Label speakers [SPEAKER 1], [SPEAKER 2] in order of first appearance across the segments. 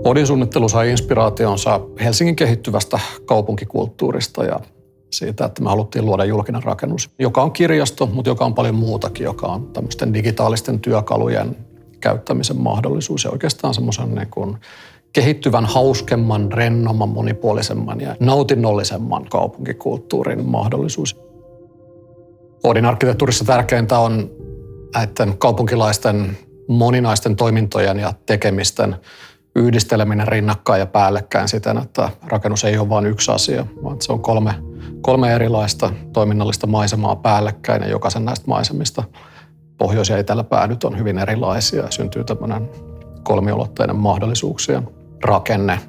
[SPEAKER 1] Oodin suunnittelu sai inspiraationsa Helsingin kehittyvästä kaupunkikulttuurista ja siitä, että me haluttiin luoda julkinen rakennus, joka on kirjasto, mutta joka on paljon muutakin, joka on tämmöisten digitaalisten työkalujen käyttämisen mahdollisuus ja oikeastaan semmoisen niin kuin kehittyvän, hauskemman, rennomman, monipuolisemman ja nautinnollisemman kaupunkikulttuurin mahdollisuus. Oodin arkkitehtuurissa tärkeintä on näiden kaupunkilaisten moninaisten toimintojen ja tekemisten yhdisteleminen rinnakkain ja päällekkäin siten, että rakennus ei ole vain yksi asia, vaan se on kolme erilaista toiminnallista maisemaa päällekkäin ja jokaisen näistä maisemista pohjois- ja eteläpäädyt on hyvin erilaisia ja syntyy tämmöinen kolmiulotteinen mahdollisuuksien rakenne.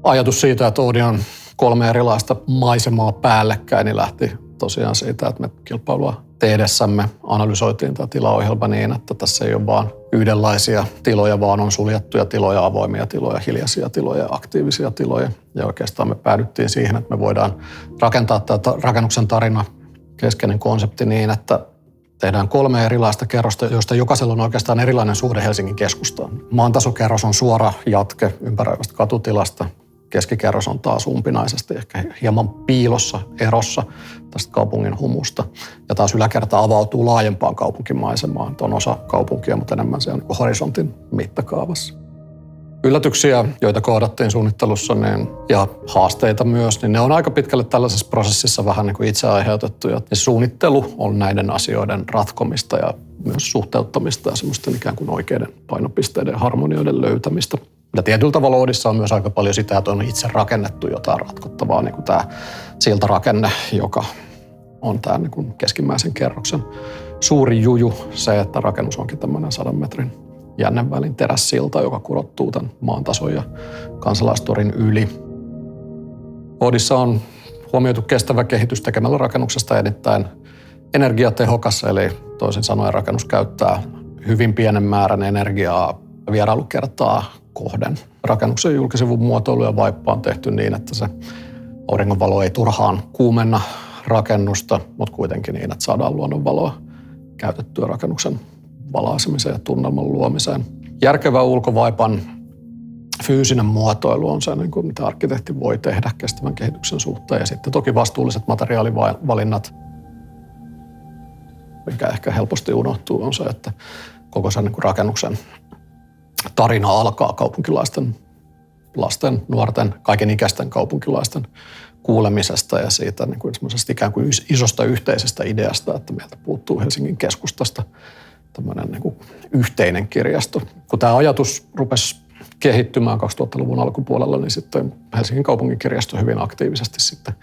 [SPEAKER 1] Ajatus siitä, että Oodi on 3 erilaista maisemaa päällekkäin, niin lähti tosiaan siitä, että me kilpailua tehdessämme analysoitiin tämä tilaohjelma niin, että tässä ei ole vaan yhdenlaisia tiloja, vaan on suljettuja tiloja, avoimia tiloja, hiljaisia tiloja, aktiivisia tiloja. Ja oikeastaan me päädyttiin siihen, että me voidaan rakentaa tätä rakennuksen tarina keskeinen konsepti niin, että tehdään 3 erilaista kerrosta, joista jokaisella on oikeastaan erilainen suhde Helsingin keskustaan. Maantasokerros on suora jatke ympäröivästä katutilasta. Keskikerros on taas umpinaisesti, ehkä hieman piilossa, erossa tästä kaupungin humusta. Ja taas yläkerta avautuu laajempaan kaupunkimaisemaan. On osa kaupunkia, mutta enemmän se on horisontin mittakaavassa. Yllätyksiä, joita kohdattiin suunnittelussa ja haasteita myös, niin ne on aika pitkälle tällaisessa prosessissa vähän niin kuin itse aiheutettuja. Ja suunnittelu on näiden asioiden ratkomista ja myös suhteuttamista ja semmoisten ikään kuin oikeiden painopisteiden ja harmonioiden löytämistä. Ja tietyllä tavalla Oodissa on myös aika paljon sitä, että on itse rakennettu jotain ratkottavaa, niin kuin tämä siltarakenne, joka on tämä niin kuin keskimmäisen kerroksen suuri juju. Se, että rakennus onkin tämmöinen 100 metrin jännevälin terässilta, joka kurottuu tämän maantason ja Kansalaistorin yli. Oodissa on huomioitu kestävä kehitys tekemällä rakennuksesta erittäin energiatehokas, eli toisin sanoen rakennus käyttää hyvin pienen määrän energiaa vierailukertaa kohden. Rakennuksen julkisivun muotoilu ja vaippa on tehty niin, että se auringonvalo ei turhaan kuumenna rakennusta, mutta kuitenkin niin, että saadaan luonnonvaloa käytettyä rakennuksen valaisemiseen ja tunnelman luomiseen. Järkevä ulkovaipan fyysinen muotoilu on se, mitä arkkitehti voi tehdä kestävän kehityksen suhteen. Ja sitten toki vastuulliset materiaalivalinnat, mikä ehkä helposti unohtuu, on se, että koko sen rakennuksen tarina alkaa kaupunkilaisten, lasten, nuorten, kaikenikäisten kaupunkilaisten kuulemisesta ja siitä niin kuin semmoisesta ikään kuin isosta yhteisestä ideasta, että meiltä puuttuu Helsingin keskustasta tämmöinen niin kuin yhteinen kirjasto. Kun tämä ajatus rupesi kehittymään 2000-luvun alkupuolella, niin sitten Helsingin kaupunkikirjasto hyvin aktiivisesti sitten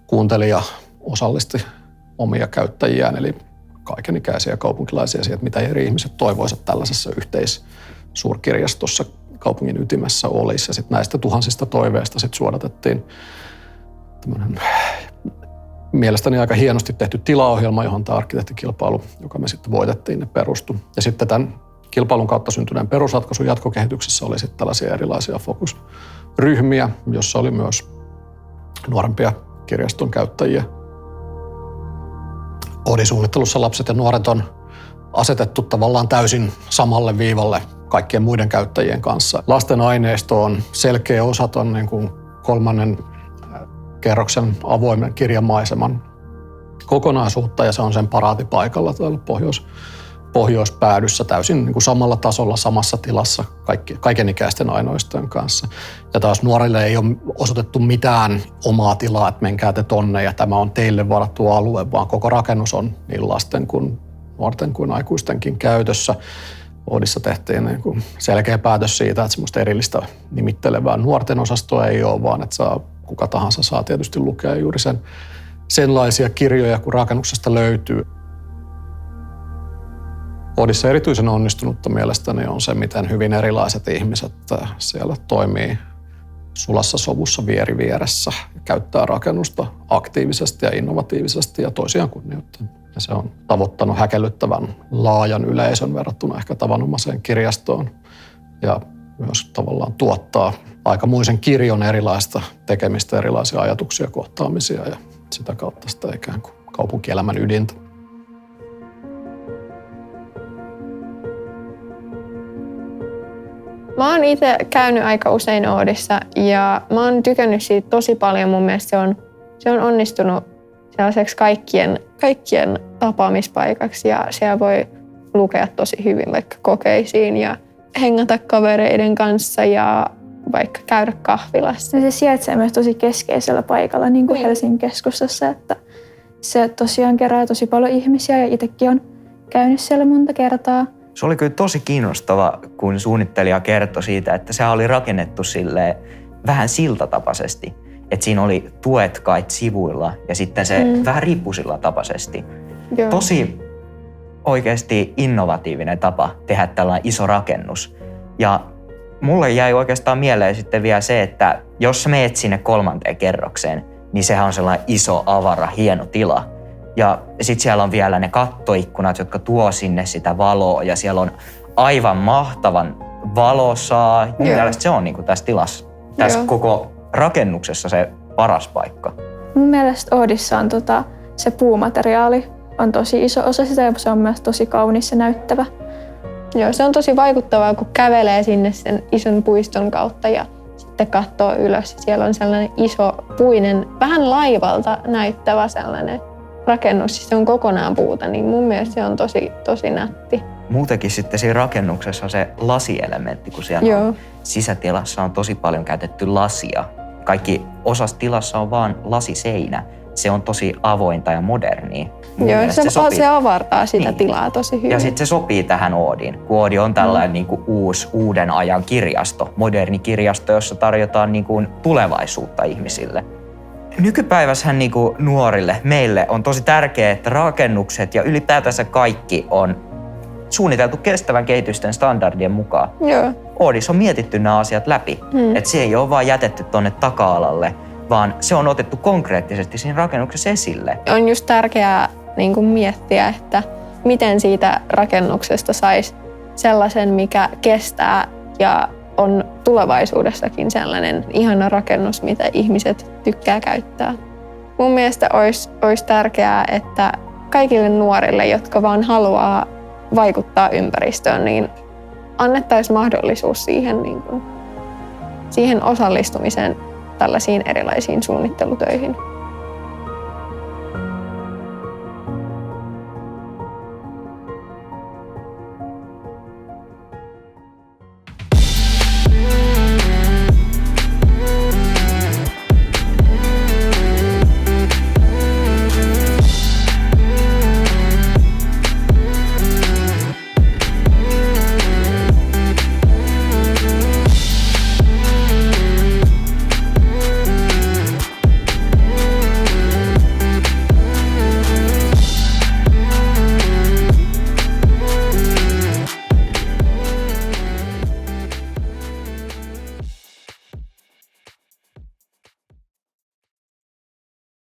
[SPEAKER 1] kuunteli ja osallisti omia käyttäjiään, eli kaikenikäisiä kaupunkilaisia siitä, mitä eri ihmiset toivoisivat tällaisessa suurkirjastossa kaupungin ytimessä olisi. Ja sitten näistä tuhansista toiveista sitten suodatettiin tämmöinen mielestäni aika hienosti tehty tilaohjelma, johon tämä arkkitehtikilpailu, joka me sitten voitettiin, ne perustui. Ja sitten tämän kilpailun kautta syntyneen perusratkaisun jatkokehityksessä oli sitten tällaisia erilaisia fokusryhmiä, jossa oli myös nuorempia kirjaston käyttäjiä. Oodin-suunnittelussa lapset ja nuoret on asetettu tavallaan täysin samalle viivalle kaikkien muiden käyttäjien kanssa. Lasten aineisto on selkeä osa ton niin kuin 3. kerroksen avoimen kirjamaiseman kokonaisuutta ja se on sen paraatipaikalla täällä pohjoispäädyssä täysin niin kuin samalla tasolla, samassa tilassa kaikenikäisten aineistojen kanssa. Ja taas nuorille ei ole osoitettu mitään omaa tilaa, että menkää te tonne ja tämä on teille varattu alue, vaan koko rakennus on niin lasten kuin nuorten kuin aikuistenkin käytössä. Oodissa tehtiin niin kuin selkeä päätös siitä, että semmoista erillistä nimittelevää nuorten osastoa ei ole, vaan että kuka tahansa saa tietysti lukea juuri senlaisia kirjoja, kun rakennuksesta löytyy. Oodissa erityisen onnistunutta mielestäni on se, miten hyvin erilaiset ihmiset siellä toimii sulassa sovussa vieri vieressä ja käyttää rakennusta aktiivisesti ja innovatiivisesti ja toisiaan kunnioittain. Ja se on tavoittanut häkellyttävän laajan yleisön verrattuna ehkä tavanomaiseen kirjastoon ja myös tavallaan tuottaa aikamoisen kirjon erilaista tekemistä, erilaisia ajatuksia, kohtaamisia ja sitä kautta sitä ikään kuin kaupunkielämän ydintä.
[SPEAKER 2] Mä oon itse käynyt aika usein Oodissa ja mä oon tykännyt siitä tosi paljon. Mun mielestä se on onnistunut sellaiseksi kaikkien tapaamispaikaksi ja siellä voi lukea tosi hyvin vaikka kokeisiin ja hengata kavereiden kanssa ja vaikka käydä kahvilassa.
[SPEAKER 3] Se sijaitsee myös tosi keskeisellä paikalla, niin kuin Helsingin keskustassa, että se tosiaan kerää tosi paljon ihmisiä ja itsekin on käynyt siellä monta kertaa.
[SPEAKER 4] Se oli kyllä tosi kiinnostava, kun suunnittelija kertoi siitä, että se oli rakennettu silleen vähän siltatapaisesti. Että siinä oli tuet kait sivuilla ja sitten se vähän riippusilla tapaisesti.
[SPEAKER 2] Joo.
[SPEAKER 4] Tosi oikeasti innovatiivinen tapa tehdä tällainen iso rakennus. Ja mulle jäi oikeastaan mieleen sitten vielä se, että jos meet sinne 3. kerrokseen, niin sehän on sellainen iso, avara, hieno tila. Ja sitten siellä on vielä ne kattoikkunat, jotka tuo sinne sitä valoa ja siellä on aivan mahtavan valosaa. Mun mielestä se on niin kuin tässä tilassa, tässä koko rakennuksessa se paras paikka.
[SPEAKER 3] Mun mielestä Oodissa on se puumateriaali on tosi iso osa sitä ja se on myös tosi kaunis ja näyttävä.
[SPEAKER 2] Joo, se on tosi vaikuttavaa, kun kävelee sinne sen ison puiston kautta ja sitten katsoo ylös. Siellä on sellainen iso puinen, vähän laivalta näyttävä sellainen rakennus. Se on kokonaan puuta, niin mun mielestä se on tosi nätti.
[SPEAKER 4] Muutenkin sitten siinä rakennuksessa on se lasielementti, kun siellä on sisätilassa on tosi paljon käytetty lasia. Kaikki osassa tilassa on vaan lasiseinä. Se on tosi avointa ja modernia.
[SPEAKER 2] Joo, se avartaa sitä tilaa tosi hyvin.
[SPEAKER 4] Ja sitten se sopii tähän Oodiin, kun Oodi on tällainen niin kuin uuden ajan kirjasto, moderni kirjasto, jossa tarjotaan niin kuin tulevaisuutta ihmisille. Nykypäivässähän niin kuin nuorille, meille on tosi tärkeää, että rakennukset ja ylipäätänsä kaikki on suunniteltu kestävän kehitysten standardien mukaan.
[SPEAKER 2] Joo.
[SPEAKER 4] Oodissa on mietitty nämä asiat läpi, että se ei ole vaan jätetty tuonne taka-alalle, vaan se on otettu konkreettisesti siinä rakennuksessa esille.
[SPEAKER 2] On just tärkeää niin kuin miettiä, että miten siitä rakennuksesta saisi sellaisen, mikä kestää ja on tulevaisuudessakin sellainen ihana rakennus, mitä ihmiset tykkää käyttää. Mun mielestä olisi tärkeää, että kaikille nuorille, jotka vaan haluaa vaikuttaa ympäristöön, niin annettaisiin mahdollisuus siihen osallistumiseen tällaisiin erilaisiin suunnittelutöihin.